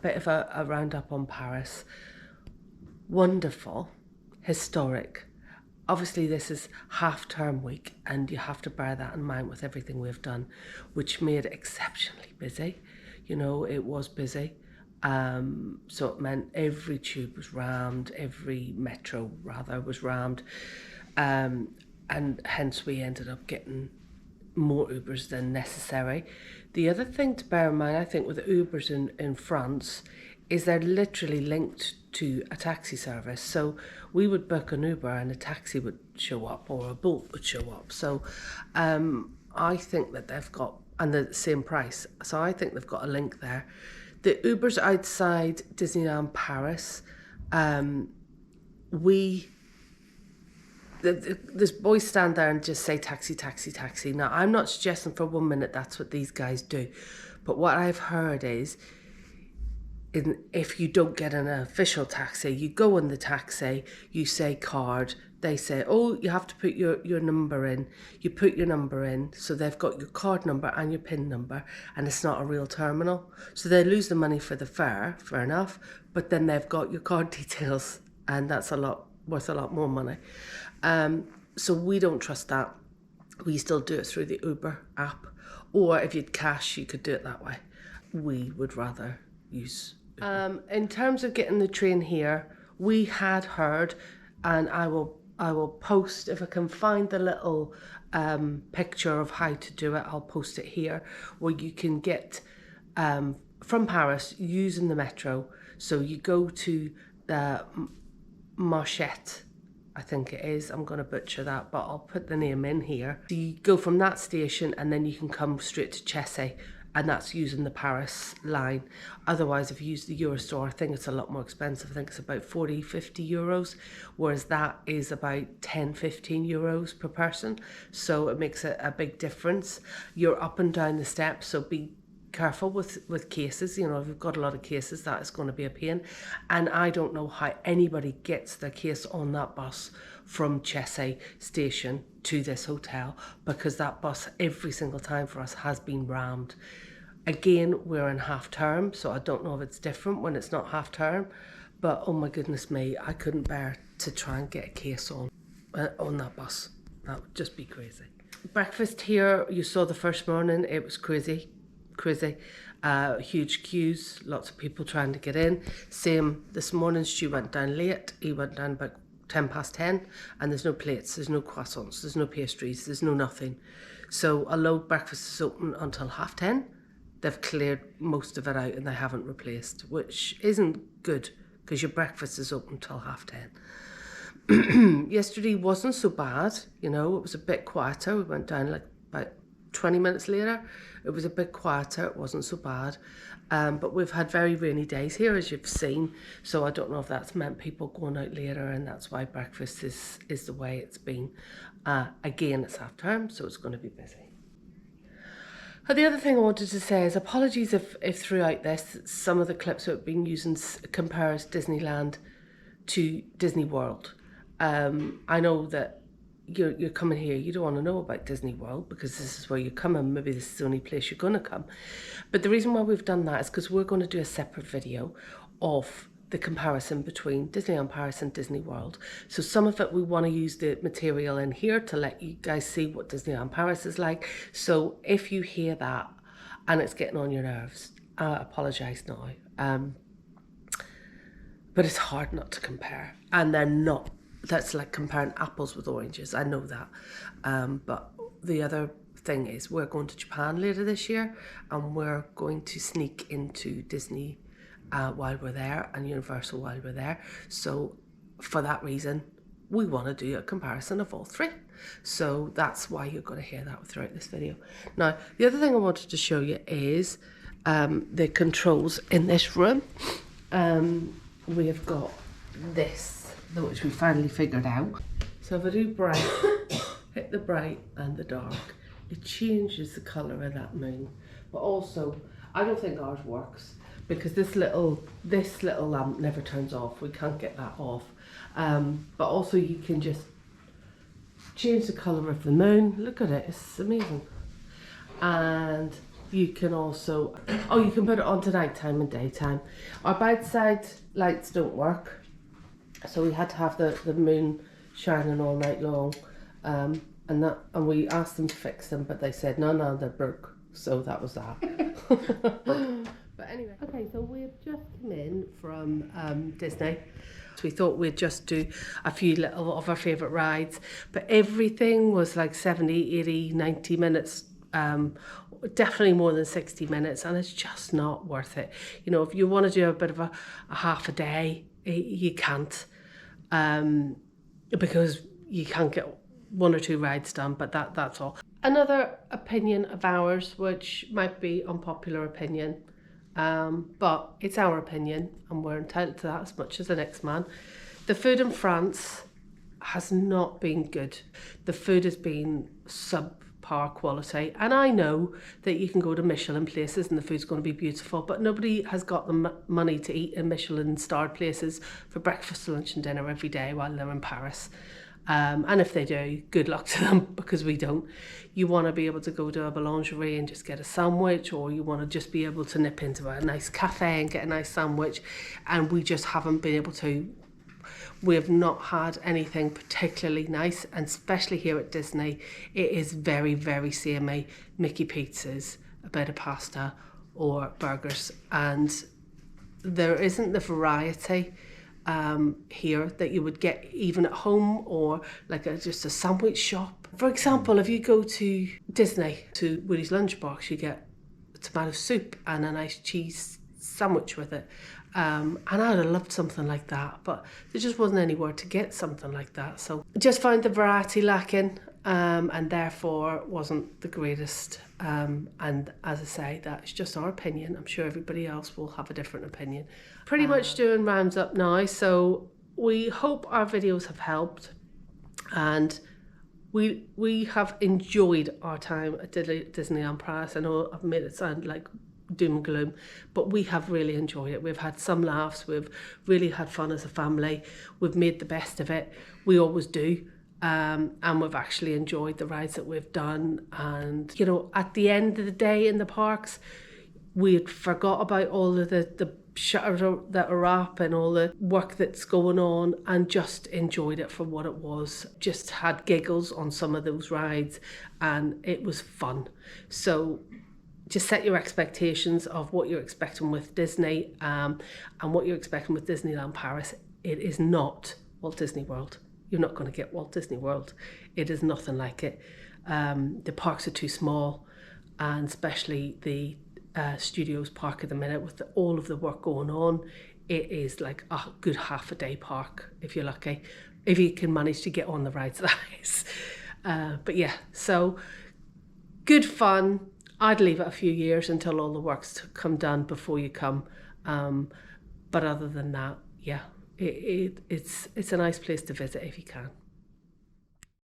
bit of a roundup on Paris. Wonderful, historic. Obviously this is half-term week and you have to bear that in mind with everything we've done, which made it exceptionally busy. You know, it was busy. So it meant every tube was rammed, every metro rather was rammed. And hence we ended up getting more Ubers than necessary. The other thing to bear in mind, I think, with the Ubers in France is they're literally linked to a taxi service. So we would book an Uber and a taxi would show up or a boat would show up. So I think that they've got, and the same price. So I think they've got a link there. The Ubers outside Disneyland Paris, this boys stand there and just say taxi, taxi, taxi. Now, I'm not suggesting for 1 minute that's what these guys do. But what I've heard is, if you don't get an official taxi, you go in the taxi, you say card, they say, oh, you have to put your number in. You put your number in, so they've got your card number and your PIN number, and it's not a real terminal. So they lose the money for the fare, fair enough, but then they've got your card details, and that's worth a lot more money. So we don't trust that. We still do it through the Uber app, or if you'd cash, you could do it that way. We would rather use Uber. In terms of getting the train here, we had heard, and I will post, if I can find the little picture of how to do it, I'll post it here, where you can get from Paris using the metro. So you go to the Marchette, I think it is. I'm going to butcher that, but I'll put the name in here. So you go from that station and then you can come straight to Chessy, and that's using the Paris line. Otherwise, if you use the Eurostar, I think it's a lot more expensive. I think it's about 40, 50 euros, whereas that is about 10, 15 euros per person. So it makes a big difference. You're up and down the steps, so be careful with cases. You know, if you've got a lot of cases, that is going to be a pain. And I don't know how anybody gets their case on that bus from Chessy station to this hotel, because that bus every single time for us has been rammed. Again, we're in half term, so I don't know if it's different when it's not half term, but oh my goodness me, I couldn't bear to try and get a case on that bus. That would just be crazy. Breakfast here, you saw the first morning, it was crazy. Huge queues, lots of people trying to get in. Same this morning, Stu went down late. He went down about 10 past 10, and there's no plates, there's no croissants, there's no pastries, there's no nothing. So although breakfast is open until 10:30, they've cleared most of it out and they haven't replaced, which isn't good because your breakfast is open till 10:30. Yesterday wasn't so bad, you know, it was a bit quieter. We went down like about 20 minutes later. It was a bit quieter, it wasn't so bad. But we've had very rainy days here, as you've seen. So I don't know if that's meant people going out later, and that's why breakfast is the way it's been. Again, it's half term, so it's going to be busy. The other thing I wanted to say is apologies if throughout this, some of the clips that have been using compares Disneyland to Disney World. I know that you're coming here, you don't want to know about Disney World because this is where you're coming, maybe this is the only place you're going to come. But the reason why we've done that is because we're going to do a separate video of the comparison between Disneyland Paris and Disney World. So some of it we want to use the material in here to let you guys see what Disneyland Paris is like. So if you hear that and it's getting on your nerves, I apologise now. But it's hard not to compare, and they're not. That's like comparing apples with oranges, I know that. But the other thing is we're going to Japan later this year, and we're going to sneak into Disney while we're there, and Universal while we're there. So for that reason, we want to do a comparison of all three. So that's why you're going to hear that throughout this video. Now, the other thing I wanted to show you is the controls in this room. We have got this, which we finally figured out. So if I do bright, hit the bright and the dark, it changes the colour of that moon. But also, I don't think ours works because this little lamp never turns off. We can't get that off. But also you can just change the colour of the moon. Look at it, it's amazing. And you can also, oh, you can put it on to nighttime and daytime. Our bedside lights don't work, so we had to have the moon shining all night long, and we asked them to fix them, but they said no, they're broke. So that was that. But anyway, okay, so we've just come in from Disney. So we thought we'd just do a few little of our favourite rides, but everything was like 70, 80, 90 minutes, definitely more than 60 minutes, and it's just not worth it. You know, if you want to do a bit of a half a day, you can't, because you can't get one or two rides done, but that's all. Another opinion of ours, which might be unpopular opinion, but it's our opinion and we're entitled to that as much as the next man. The food in France has not been good. The food has been subpar quality, and I know that you can go to Michelin places and the food's going to be beautiful, but nobody has got the money to eat in Michelin starred places for breakfast, lunch and dinner every day while they're in Paris. And if they do, good luck to them, because we don't. You want to be able to go to a boulangerie and just get a sandwich, or you want to just be able to nip into a nice cafe and get a nice sandwich, and we just haven't been able to. We have not had anything particularly nice, and especially here at Disney, it is very, very samey. Mickey pizzas, a bit of pasta or burgers, and there isn't the variety here that you would get even at home, or like just a sandwich shop. For example, if you go to Disney, to Woody's Lunchbox, you get tomato soup and a nice cheese sandwich with it. And I'd have loved something like that, but there just wasn't anywhere to get something like that. So I just found the variety lacking, and therefore wasn't the greatest. And as I say, that's just our opinion. I'm sure everybody else will have a different opinion. Pretty much doing rounds up now, so we hope our videos have helped, and we have enjoyed our time at Disneyland Paris. I know I've made it sound like doom and gloom, but we have really enjoyed it. We've had some laughs, we've really had fun as a family, we've made the best of it, we always do, and we've actually enjoyed the rides that we've done. And you know, at the end of the day in the parks, we'd forgot about all of the shutters that are up and all the work that's going on, and just enjoyed it for what it was. Just had giggles on some of those rides, and it was fun. So just set your expectations of what you're expecting with Disney, and what you're expecting with Disneyland Paris. It is not Walt Disney World. You're not going to get Walt Disney World. It is nothing like it. The parks are too small, and especially the Studios Park at the minute, with all of the work going on, it is like a good half a day park if you're lucky, if you can manage to get on the rides. That is. But yeah, so good fun. I'd leave it a few years until all the work's come done before you come. But other than that, yeah, it's a nice place to visit if you can.